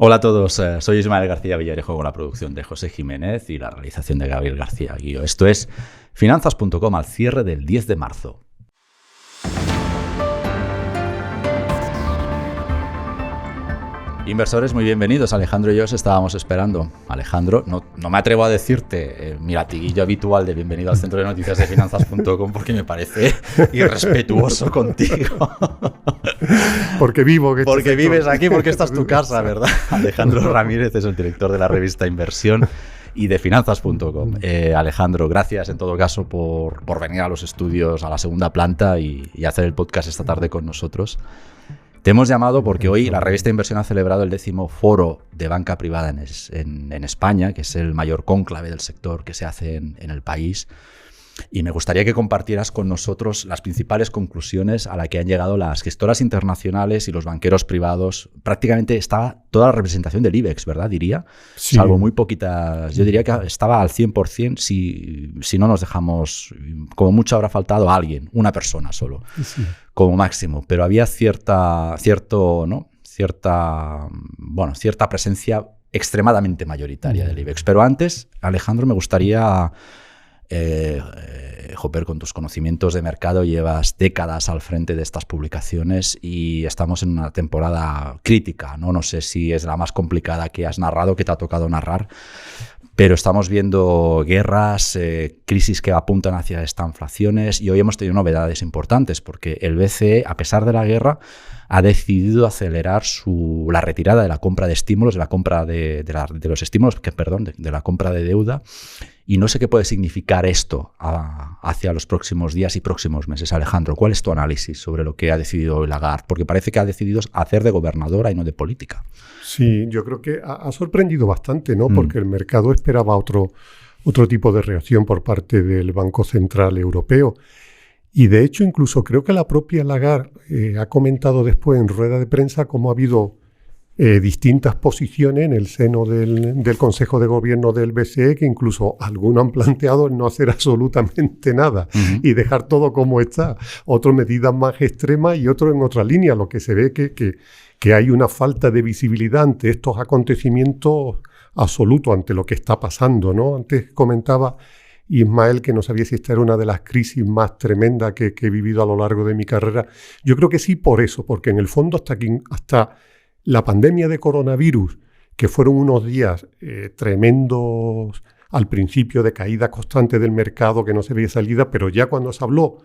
Hola a todos, soy Ismael García Villarejo con la producción de José Jiménez y la realización de Gabriel García Guío. Esto es Finanzas.com al cierre del 10 de marzo. Inversores, muy bienvenidos. Alejandro y yo os estábamos esperando. Alejandro, no me atrevo a decirte mi latiguillo habitual de bienvenido al centro de noticias de Finanzas.com porque me parece irrespetuoso contigo. Porque vives aquí, porque esta es tu casa, ¿verdad? Alejandro Ramírez es el director de la revista Inversión y de Finanzas.com. Alejandro, gracias en todo caso por venir a los estudios, a la segunda planta y hacer el podcast esta tarde con nosotros. Te hemos llamado porque hoy la revista Inversión ha celebrado el 10º foro de banca privada en España, que es el mayor cónclave del sector que se hace en el país. Y me gustaría que compartieras con nosotros las principales conclusiones a las que han llegado las gestoras internacionales y los banqueros privados. Prácticamente estaba toda la representación del IBEX, ¿verdad? Diría, sí. Salvo muy poquitas. Yo diría que estaba al 100% si no nos dejamos, como mucho habrá faltado a alguien, una persona solo, sí, como máximo. Pero había cierta presencia extremadamente mayoritaria del IBEX. Pero antes, Alejandro, me gustaría... Hopper, con tus conocimientos de mercado llevas décadas al frente de estas publicaciones y estamos en una temporada crítica, ¿no? No sé si es la más complicada que has narrado, que te ha tocado narrar, pero estamos viendo guerras, crisis que apuntan hacia estanflaciones y hoy hemos tenido novedades importantes porque el BCE, a pesar de la guerra, ha decidido acelerar la retirada de la compra de estímulos, de la compra de la compra de deuda. Y no sé qué puede significar esto hacia los próximos días y próximos meses. Alejandro, ¿cuál es tu análisis sobre lo que ha decidido hoy Lagarde? Porque parece que ha decidido hacer de gobernadora y no de política. Sí, yo creo que ha sorprendido bastante, ¿no? Porque el mercado esperaba otro tipo de reacción por parte del Banco Central Europeo. Y de hecho, incluso creo que la propia Lagarde ha comentado después en rueda de prensa cómo ha habido distintas posiciones en el seno del Consejo de Gobierno del BCE, que incluso algunos han planteado no hacer absolutamente nada y dejar todo como está. Otros medidas más extremas y otros en otra línea. Lo que se ve que hay una falta de visibilidad ante estos acontecimientos absoluto, ante lo que está pasando, ¿no? Antes comentaba Ismael que no sabía si esta era una de las crisis más tremendas que he vivido a lo largo de mi carrera. Yo creo que sí por eso, porque en el fondo hasta la pandemia de coronavirus, que fueron unos días tremendos al principio de caída constante del mercado, que no se veía salida, pero ya cuando se habló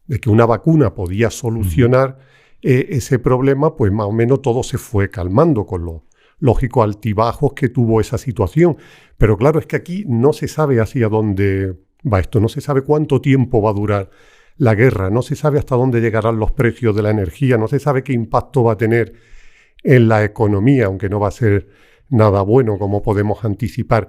de que una vacuna podía solucionar ese problema, pues más o menos todo se fue calmando con los lógicos altibajos que tuvo esa situación. Pero claro, es que aquí no se sabe hacia dónde va esto, no se sabe cuánto tiempo va a durar la guerra, no se sabe hasta dónde llegarán los precios de la energía, no se sabe qué impacto va a tener en la economía, aunque no va a ser nada bueno, como podemos anticipar.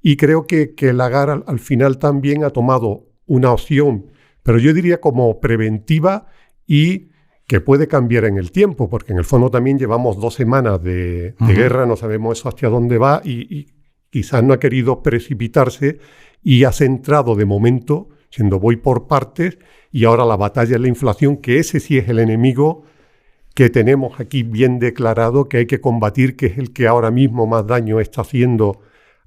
Y creo que Lagarde al final también ha tomado una opción, pero yo diría como preventiva y que puede cambiar en el tiempo, porque en el fondo también llevamos 2 semanas de guerra, no sabemos eso hacia dónde va y quizás no ha querido precipitarse y ha centrado de momento, siendo voy por partes, y ahora la batalla es la inflación, que ese sí es el enemigo que tenemos aquí bien declarado, que hay que combatir, que es el que ahora mismo más daño está haciendo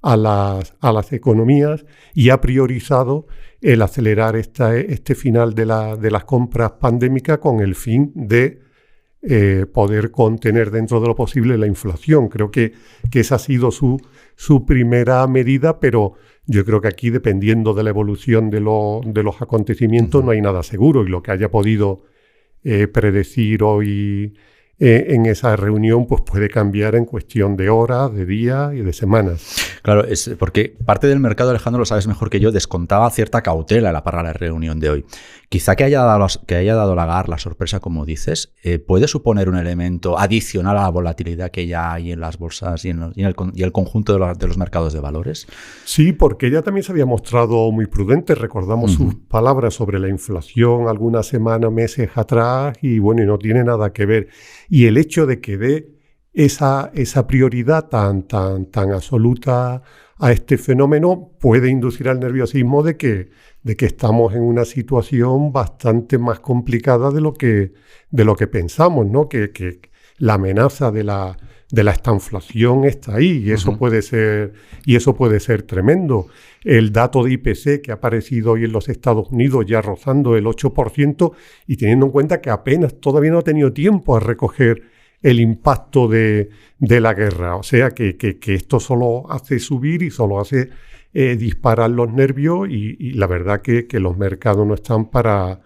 a las economías, y ha priorizado el acelerar este final de las compras pandémicas con el fin de poder contener dentro de lo posible la inflación. Creo que esa ha sido su primera medida, pero yo creo que aquí, dependiendo de la evolución de los acontecimientos, no hay nada seguro, y lo que haya podido predecir hoy en esa reunión pues puede cambiar en cuestión de horas, de días y de semanas. Claro, es porque parte del mercado, Alejandro, lo sabes mejor que yo, descontaba cierta cautela para la reunión de hoy. Quizá que haya dado Lagarde la sorpresa, como dices, puede suponer un elemento adicional a la volatilidad que ya hay en las bolsas y el conjunto de los mercados de valores. Sí, porque ella también se había mostrado muy prudente. Recordamos sus palabras sobre la inflación algunas semanas, meses atrás, y bueno, y no tiene nada que ver. Y el hecho de que dé esa prioridad tan absoluta a este fenómeno puede inducir al nerviosismo de que estamos en una situación bastante más complicada de lo que pensamos, ¿no? Que la amenaza de la estanflación está ahí y eso puede ser tremendo. El dato de IPC que ha aparecido hoy en los Estados Unidos ya rozando el 8% y teniendo en cuenta que apenas todavía no ha tenido tiempo a recoger el impacto de la guerra. O sea que esto solo hace subir y solo hace disparar los nervios y la verdad que los mercados no están para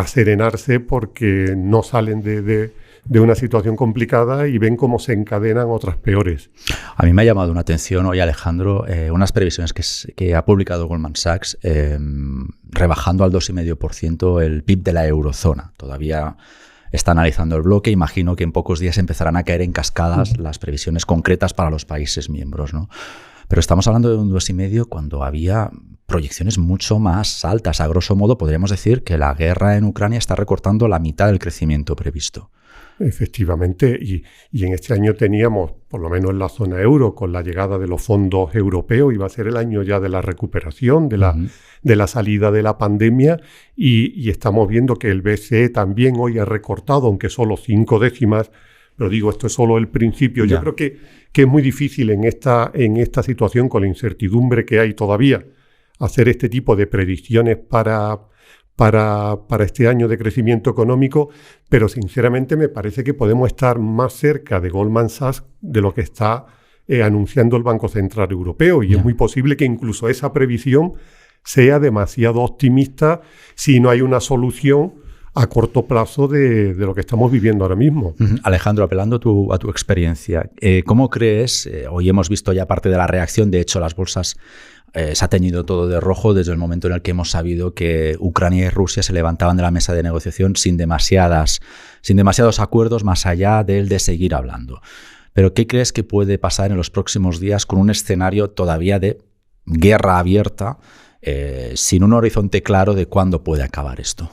serenarse porque no salen de una situación complicada y ven cómo se encadenan otras peores. A mí me ha llamado una atención hoy, Alejandro, unas previsiones que ha publicado Goldman Sachs rebajando al 2,5% el PIB de la eurozona. Todavía está analizando el bloque. Imagino que en pocos días empezarán a caer en cascadas las previsiones concretas para los países miembros, ¿no? Pero estamos hablando de un 2,5% cuando había proyecciones mucho más altas. A grosso modo, podríamos decir que la guerra en Ucrania está recortando la mitad del crecimiento previsto. Efectivamente, y en este año teníamos, por lo menos en la zona euro, con la llegada de los fondos europeos, iba a ser el año ya de la recuperación, de la salida de la pandemia, y estamos viendo que el BCE también hoy ha recortado, aunque solo 5 décimas, pero digo, esto es solo el principio. Yo creo que es muy difícil en esta situación, con la incertidumbre que hay todavía, hacer este tipo de predicciones para este año de crecimiento económico, pero sinceramente me parece que podemos estar más cerca de Goldman Sachs de lo que está anunciando el Banco Central Europeo, y es muy posible que incluso esa previsión sea demasiado optimista si no hay una solución a corto plazo de lo que estamos viviendo ahora mismo. Alejandro, apelando a tu experiencia, ¿cómo crees? Hoy hemos visto ya parte de la reacción, de hecho las bolsas se ha teñido todo de rojo desde el momento en el que hemos sabido que Ucrania y Rusia se levantaban de la mesa de negociación sin demasiados acuerdos más allá del de seguir hablando. Pero ¿qué crees que puede pasar en los próximos días con un escenario todavía de guerra abierta, sin un horizonte claro de cuándo puede acabar esto?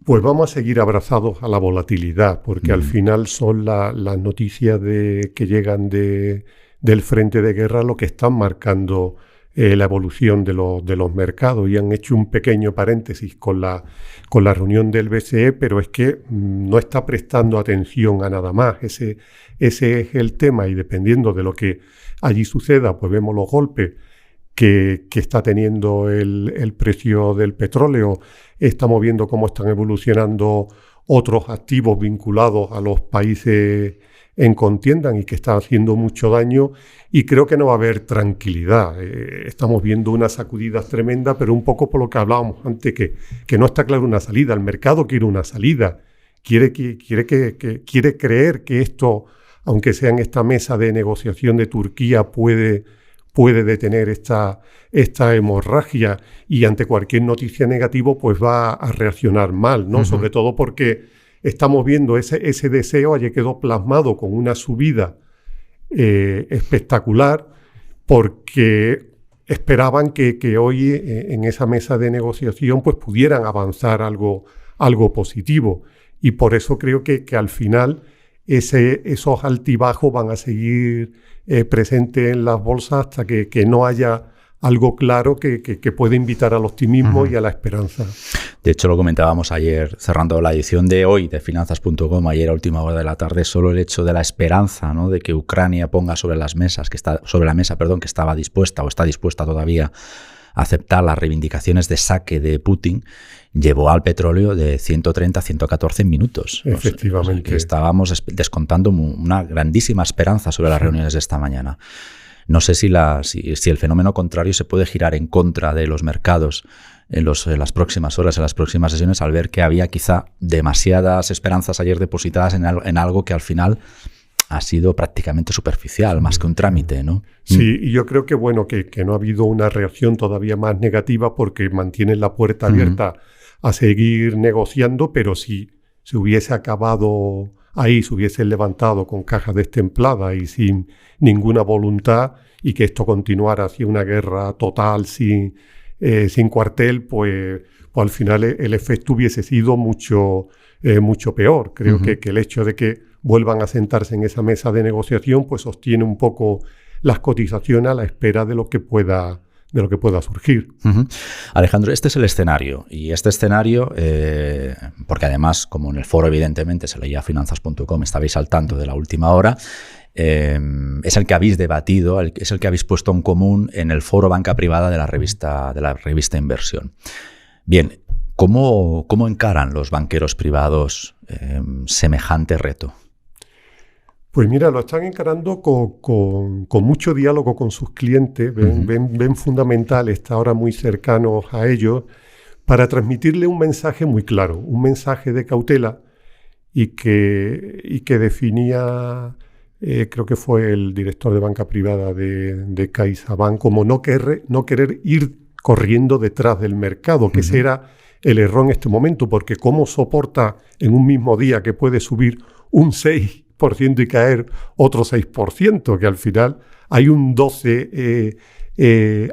Pues vamos a seguir abrazados a la volatilidad, porque al final son las noticias que llegan del frente de guerra lo que están marcando la evolución de los mercados, y han hecho un pequeño paréntesis con la reunión del BCE, pero es que no está prestando atención a nada más. Ese es el tema, y dependiendo de lo que allí suceda, pues vemos los golpes que está teniendo el precio del petróleo. Estamos viendo cómo están evolucionando otros activos vinculados a los países en contienda y que están haciendo mucho daño, y creo que no va a haber tranquilidad. Estamos viendo unas sacudidas tremendas, pero un poco por lo que hablábamos antes, que no está clara una salida. El mercado quiere una salida, quiere creer que esto, aunque sea en esta mesa de negociación de Turquía, puede detener esta hemorragia, y ante cualquier noticia negativa pues va a reaccionar mal, ¿no? Sobre todo porque estamos viendo ese deseo, ayer quedó plasmado con una subida espectacular, porque esperaban que hoy en esa mesa de negociación pues pudieran avanzar algo positivo, y por eso creo que al final esos altibajos van a seguir presentes en las bolsas hasta que no haya algo claro que pueda invitar al optimismo y a la esperanza. De hecho, lo comentábamos ayer, cerrando la edición de hoy de Finanzas.com, ayer a última hora de la tarde, solo el hecho de la esperanza, ¿no?, de que Ucrania ponga sobre la mesa, que estaba dispuesta o está dispuesta todavía a aceptar las reivindicaciones de saque de Putin, llevó al petróleo de 130 a 114 minutos. Efectivamente. O sea, que estábamos descontando una grandísima esperanza sobre las reuniones de esta mañana. No sé si el fenómeno contrario se puede girar en contra de los mercados en las próximas horas, en las próximas sesiones, al ver que había quizá demasiadas esperanzas ayer depositadas en algo que al final ha sido prácticamente superficial, más que un trámite, ¿no? Sí, y yo creo que que no ha habido una reacción todavía más negativa, porque mantienen la puerta abierta a seguir negociando, pero si se hubiese acabado ahí, se hubiesen levantado con cajas destempladas y sin ninguna voluntad, y que esto continuara hacia una guerra total sin cuartel, pues al final el efecto hubiese sido mucho peor. Creo que el hecho de que vuelvan a sentarse en esa mesa de negociación pues sostiene un poco las cotizaciones a la espera de lo que pueda de lo que pueda surgir. Alejandro, este es el escenario. Y este escenario, porque además, como en el foro evidentemente se leía finanzas.com, estabais al tanto de la última hora, es el que habéis debatido, es el que habéis puesto en común en el foro Banca Privada de la revista Inversión. Bien, ¿cómo encaran los banqueros privados semejante reto? Pues mira, lo están encarando con mucho diálogo con sus clientes, ven fundamental estar ahora muy cercanos a ellos para transmitirle un mensaje muy claro, un mensaje de cautela y que definía, creo que fue el director de banca privada de CaixaBank, como no querer ir corriendo detrás del mercado, que ese era el error en este momento, porque cómo soporta en un mismo día que puede subir un 6% y caer otro 6%, que al final hay un 12%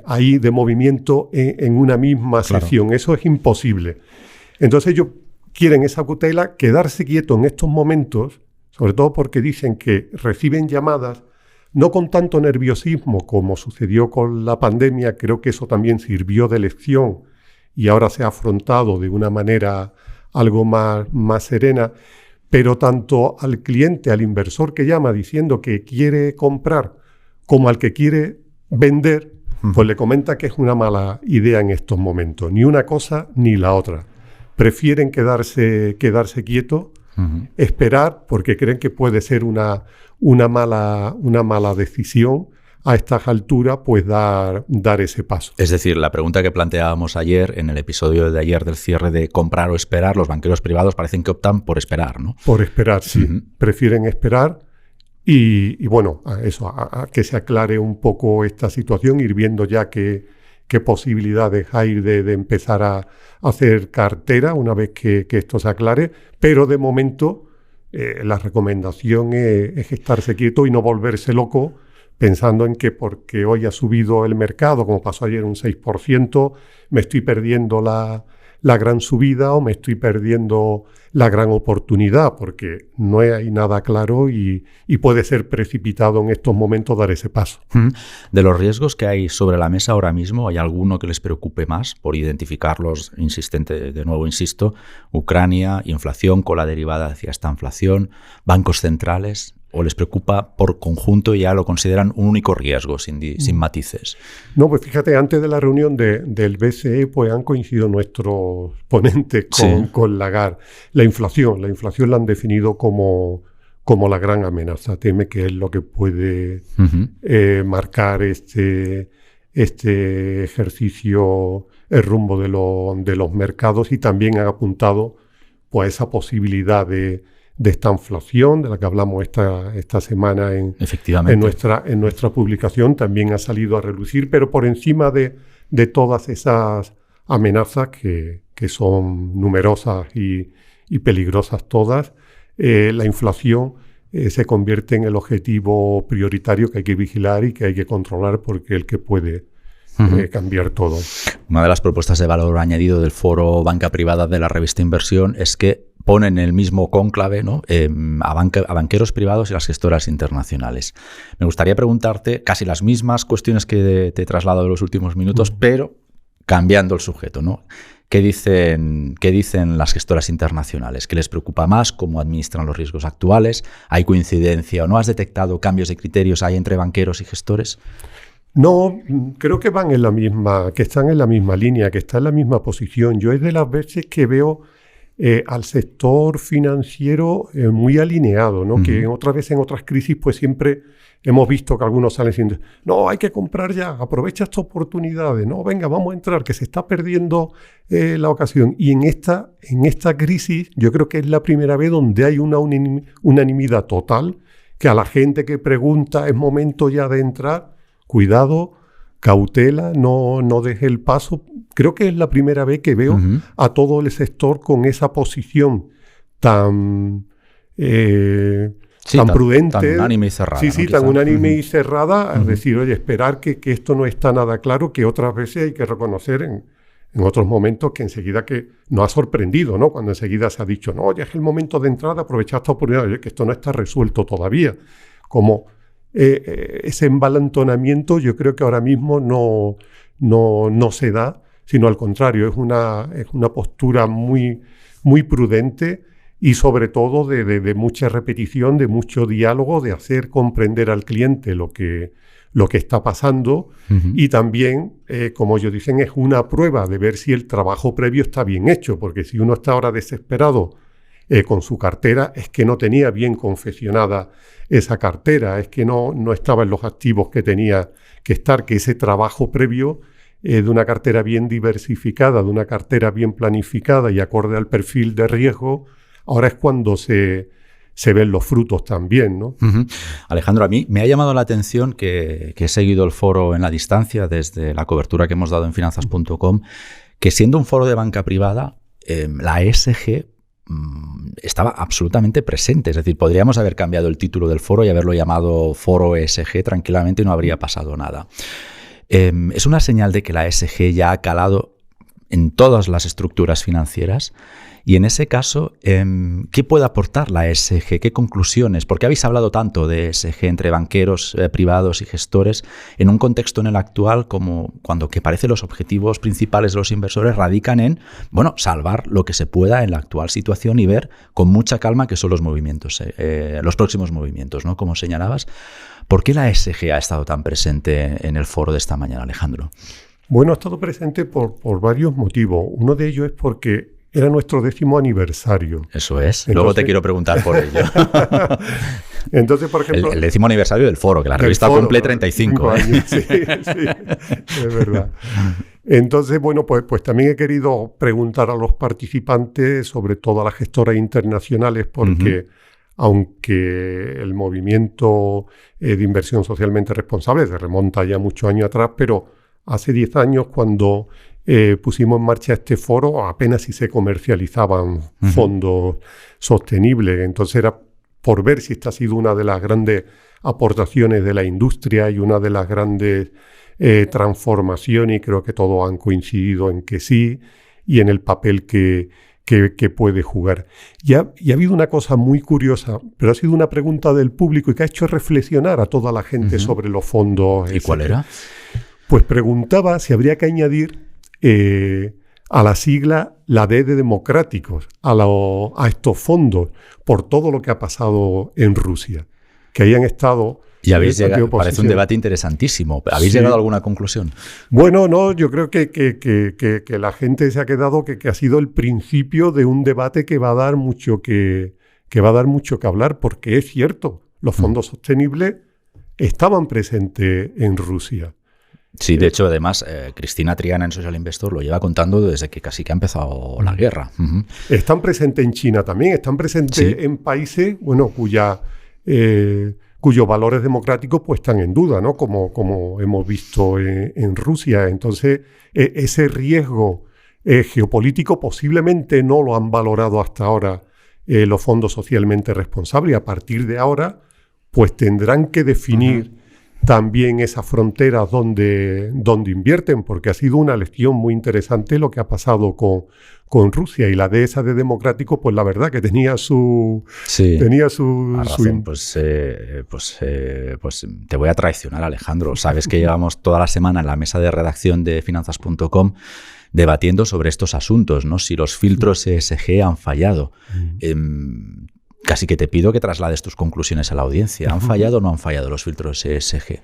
ahí de movimiento en una misma sesión. Eso es imposible. Entonces ellos quieren esa cautela, quedarse quietos en estos momentos, sobre todo porque dicen que reciben llamadas, no con tanto nerviosismo como sucedió con la pandemia. Creo que eso también sirvió de lección y ahora se ha afrontado de una manera algo más serena. Pero tanto al cliente, al inversor que llama diciendo que quiere comprar, como al que quiere vender, pues le comenta que es una mala idea en estos momentos. Ni una cosa ni la otra. Prefieren quedarse quietos, esperar, porque creen que puede ser una mala decisión a estas alturas, pues dar ese paso. Es decir, la pregunta que planteábamos ayer, en el episodio de ayer del cierre de comprar o esperar, los banqueros privados parecen que optan por esperar, ¿no? Por esperar, sí. Prefieren esperar y bueno, a que se aclare un poco esta situación, ir viendo ya qué posibilidades hay de empezar a hacer cartera una vez que esto se aclare, pero de momento la recomendación es estarse quieto y no volverse loco, pensando en que porque hoy ha subido el mercado, como pasó ayer un 6%, me estoy perdiendo la gran subida o me estoy perdiendo la gran oportunidad, porque no hay nada claro y puede ser precipitado en estos momentos dar ese paso. De los riesgos que hay sobre la mesa ahora mismo, ¿hay alguno que les preocupe más por identificarlos? De nuevo insisto, Ucrania, inflación con la derivada hacia esta inflación, bancos centrales. ¿O les preocupa por conjunto y ya lo consideran un único riesgo, sin matices? No, pues fíjate, antes de la reunión del BCE, pues han coincidido nuestros ponentes con Lagarde. La inflación la han definido como la gran amenaza. Teme que es lo que puede marcar este ejercicio, el rumbo de los mercados, y también han apuntado pues esa posibilidad de esta inflación de la que hablamos esta semana en nuestra publicación, también ha salido a relucir, pero por encima de todas esas amenazas que son numerosas y peligrosas todas, la inflación se convierte en el objetivo prioritario que hay que vigilar y que hay que controlar, porque es el que puede cambiar todo. Una de las propuestas de valor añadido del foro Banca Privada de la revista Inversión es que ponen en el mismo cónclave, ¿no?, a banqueros privados y las gestoras internacionales. Me gustaría preguntarte casi las mismas cuestiones que te he trasladado en los últimos minutos, pero cambiando el sujeto, ¿no? ¿Qué dicen las gestoras internacionales? ¿Qué les preocupa más? ¿Cómo administran los riesgos actuales? ¿Hay coincidencia o no? ¿Has detectado cambios de criterios ahí entre banqueros y gestores? No, creo que están en la misma línea, que están en la misma posición. Yo es de las veces que veo al sector financiero muy alineado, ¿no? Que otra vez en otras crisis pues siempre hemos visto que algunos salen diciendo, no, hay que comprar ya, aprovecha estas oportunidades, no, venga, vamos a entrar, que se está perdiendo la ocasión. Y en esta crisis yo creo que es la primera vez donde hay una unanimidad total, que a la gente que pregunta es momento ya de entrar, cuidado, cautela, no deje el paso. Creo que es la primera vez que veo a todo el sector con esa posición tan prudente. Tan unánime y cerrada. Sí, ¿no? tan unánime y cerrada, es decir, oye, esperar que esto no está nada claro, que otras veces hay que reconocer en otros momentos que enseguida que nos ha sorprendido, ¿no? Cuando enseguida se ha dicho, no, ya es el momento de entrada, aprovechar esta oportunidad, oye, que esto no está resuelto todavía. Como ese embalantonamiento yo creo que ahora mismo no se da, sino al contrario, es una postura muy, muy prudente y sobre todo de mucha repetición, de mucho diálogo, de hacer comprender al cliente lo que está pasando. Y también, como ellos dicen, es una prueba de ver si el trabajo previo está bien hecho, porque si uno está ahora desesperado con su cartera, es que no tenía bien confeccionada esa cartera, es que no estaba en los activos que tenía que estar, que ese trabajo previo de una cartera bien diversificada, de una cartera bien planificada y acorde al perfil de riesgo, ahora es cuando se ven los frutos también, ¿no? Alejandro, a mí me ha llamado la atención que he seguido el foro en la distancia desde la cobertura que hemos dado en finanzas.com, que siendo un foro de banca privada, la ESG estaba absolutamente presente. Es decir, podríamos haber cambiado el título del foro y haberlo llamado Foro ESG tranquilamente y no habría pasado nada. Es una señal de que la ESG ya ha calado en todas las estructuras financieras. Y en ese caso, ¿qué puede aportar la ESG? ¿Qué conclusiones? ¿Por qué habéis hablado tanto de ESG entre banqueros privados y gestores en un contexto en el actual como cuando que parece los objetivos principales de los inversores radican en, bueno, salvar lo que se pueda en la actual situación y ver con mucha calma qué son los movimientos, los próximos movimientos, ¿no? Como señalabas. ¿Por qué la ESG ha estado tan presente en el foro de esta mañana, Alejandro? Bueno, ha estado presente por varios motivos. Uno de ellos es porque era nuestro 10º aniversario. Eso es. Entonces, luego te quiero preguntar por ello. Entonces, por ejemplo... El 10º aniversario del foro, que la revista cumple 35 años. Sí, es verdad. Entonces, bueno, pues también he querido preguntar a los participantes, sobre todo a las gestoras internacionales, porque aunque el movimiento de inversión socialmente responsable se remonta ya muchos años atrás, pero hace 10 años cuando pusimos en marcha este foro apenas si se comercializaban fondos sostenibles. Entonces era por ver si esta ha sido una de las grandes aportaciones de la industria y una de las grandes transformaciones, y creo que todos han coincidido en que sí, y en el papel que puede jugar. Y ha habido una cosa muy curiosa, pero ha sido una pregunta del público y que ha hecho reflexionar a toda la gente sobre los fondos. ¿Y cuál era? Pues preguntaba si habría que añadir a la sigla la D de democráticos a estos fondos por todo lo que ha pasado en Rusia, que hayan estado... Y habéis llegado, parece un debate interesantísimo. ¿Habéis llegado a alguna conclusión? Bueno, no, yo creo que la gente se ha quedado que ha sido el principio de un debate que va a dar mucho que hablar, porque es cierto, los fondos sostenibles estaban presentes en Rusia. Sí, de hecho, además, Cristina Triana en Social Investor lo lleva contando desde que casi que ha empezado la guerra. Están presentes en China también, están presentes en países, bueno, cuyos valores democráticos pues están en duda, ¿no? Como hemos visto en Rusia. Entonces, ese riesgo geopolítico posiblemente no lo han valorado hasta ahora los fondos socialmente responsables. Y a partir de ahora, pues tendrán que definir también esas fronteras donde invierten, porque ha sido una lección muy interesante lo que ha pasado con Rusia, y la de esa de democrático, pues la verdad que tenía su... Pues te voy a traicionar, Alejandro. Sabes que llevamos toda la semana en la mesa de redacción de finanzas.com debatiendo sobre estos asuntos, ¿no? Si los filtros ESG han fallado. Casi que te pido que traslades tus conclusiones a la audiencia. ¿Han fallado o no han fallado los filtros ESG?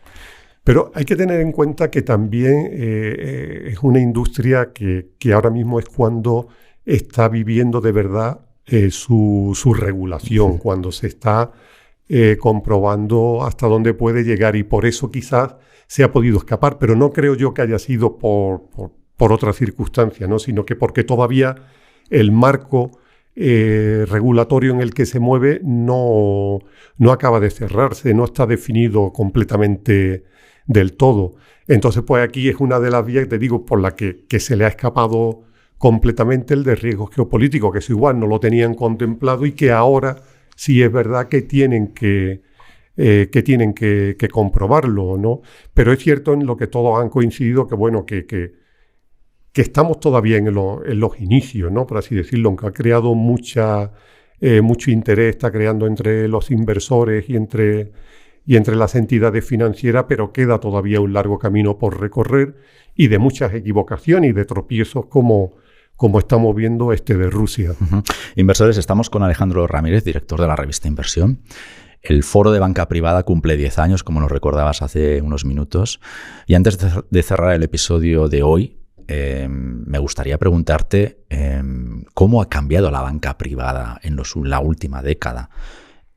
Pero hay que tener en cuenta que también es una industria que ahora mismo es cuando está viviendo de verdad su regulación, cuando se está comprobando hasta dónde puede llegar, y por eso quizás se ha podido escapar, pero no creo yo que haya sido por otra circunstancia, ¿no? Sino que porque todavía el marco regulatorio en el que se mueve no acaba de cerrarse, no está definido completamente del todo. Entonces, pues aquí es una de las vías, te digo, por la que se le ha escapado completamente el de riesgos geopolíticos, que eso igual no lo tenían contemplado y que ahora sí es verdad que tienen que comprobarlo, ¿no? Pero es cierto en lo que todos han coincidido que, bueno, que estamos todavía en los inicios, ¿no? Por así decirlo, aunque ha creado mucho interés, está creando entre los inversores y entre y entre las entidades financieras, pero queda todavía un largo camino por recorrer y de muchas equivocaciones y de tropiezos como estamos viendo de Rusia. Inversores, estamos con Alejandro Ramírez, director de la revista Inversión. El foro de banca privada cumple 10 años, como nos recordabas hace unos minutos. Y antes de cerrar el episodio de hoy, me gustaría preguntarte cómo ha cambiado la banca privada en la última década.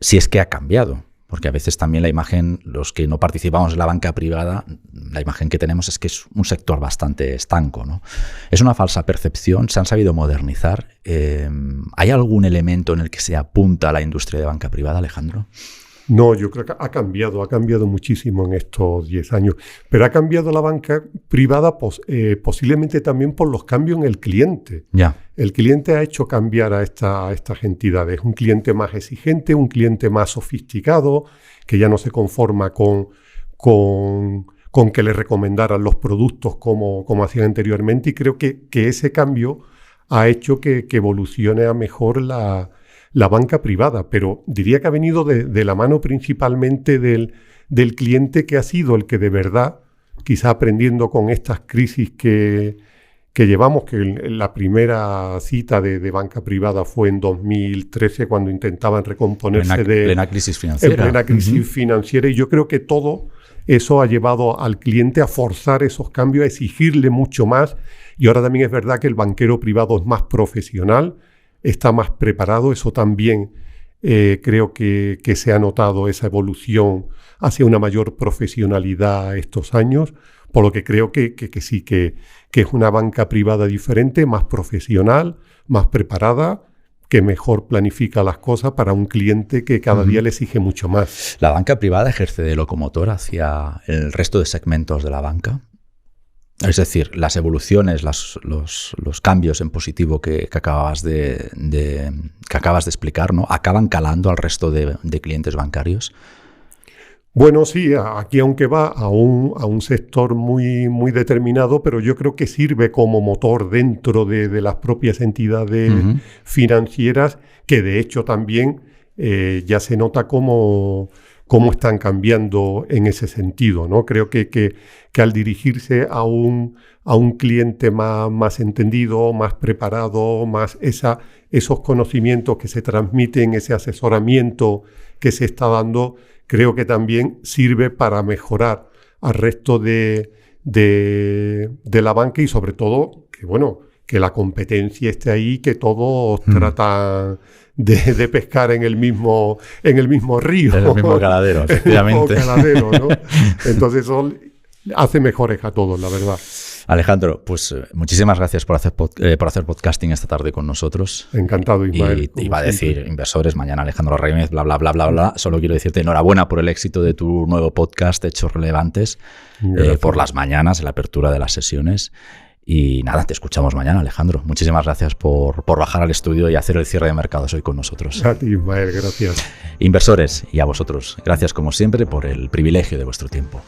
Si es que ha cambiado. Porque a veces también la imagen, los que no participamos en la banca privada, la imagen que tenemos es que es un sector bastante estanco, ¿no? ¿Es una falsa percepción? ¿Se han sabido modernizar? ¿Hay algún elemento en el que se apunta a la industria de banca privada, Alejandro? No, yo creo que ha cambiado muchísimo en estos 10 años. Pero ha cambiado la banca privada posiblemente también por los cambios en el cliente. Ya. El cliente ha hecho cambiar a estas entidades. Un cliente más exigente, un cliente más sofisticado, que ya no se conforma con que le recomendaran los productos como hacían anteriormente. Y creo que ese cambio ha hecho que evolucione a mejor la banca privada, pero diría que ha venido de la mano principalmente del cliente, que ha sido el que de verdad, quizá aprendiendo con estas crisis que llevamos, que la primera cita de banca privada fue en 2013, cuando intentaban recomponerse plena crisis financiera. En plena crisis financiera, y yo creo que todo eso ha llevado al cliente a forzar esos cambios, a exigirle mucho más, y ahora también es verdad que el banquero privado es más profesional, está más preparado. Eso también creo que se ha notado esa evolución hacia una mayor profesionalidad estos años, por lo que creo que sí, que es una banca privada diferente, más profesional, más preparada, que mejor planifica las cosas para un cliente que cada día le exige mucho más. ¿La banca privada ejerce de locomotor hacia el resto de segmentos de la banca? Es decir, las evoluciones, los cambios en positivo que acabas de explicar, ¿no? ¿Acaban calando al resto de clientes bancarios? Bueno, sí, aquí aunque va a un sector muy, muy determinado, pero yo creo que sirve como motor dentro de las propias entidades financieras, que de hecho también ya se nota cómo están cambiando en ese sentido, ¿no? Creo que al dirigirse a un cliente más entendido, más preparado, más esos conocimientos que se transmiten, ese asesoramiento que se está dando, creo que también sirve para mejorar al resto de la banca, y sobre todo que la competencia esté ahí, que todos tratan de pescar en el mismo río. En el mismo caladero, efectivamente. ¿No? Entonces eso hace mejores a todos, la verdad. Alejandro, pues muchísimas gracias por hacer podcasting esta tarde con nosotros. Encantado, Ismael. Y iba a decir, inversores, mañana Alejandro Ramírez, bla, bla, bla, bla, bla. Solo quiero decirte enhorabuena por el éxito de tu nuevo podcast, Hechos Relevantes, por las mañanas, en la apertura de las sesiones. Y nada, te escuchamos mañana, Alejandro. Muchísimas gracias por bajar al estudio y hacer el cierre de mercados hoy con nosotros. A ti, Ismael, gracias. Inversores, y a vosotros, gracias como siempre por el privilegio de vuestro tiempo.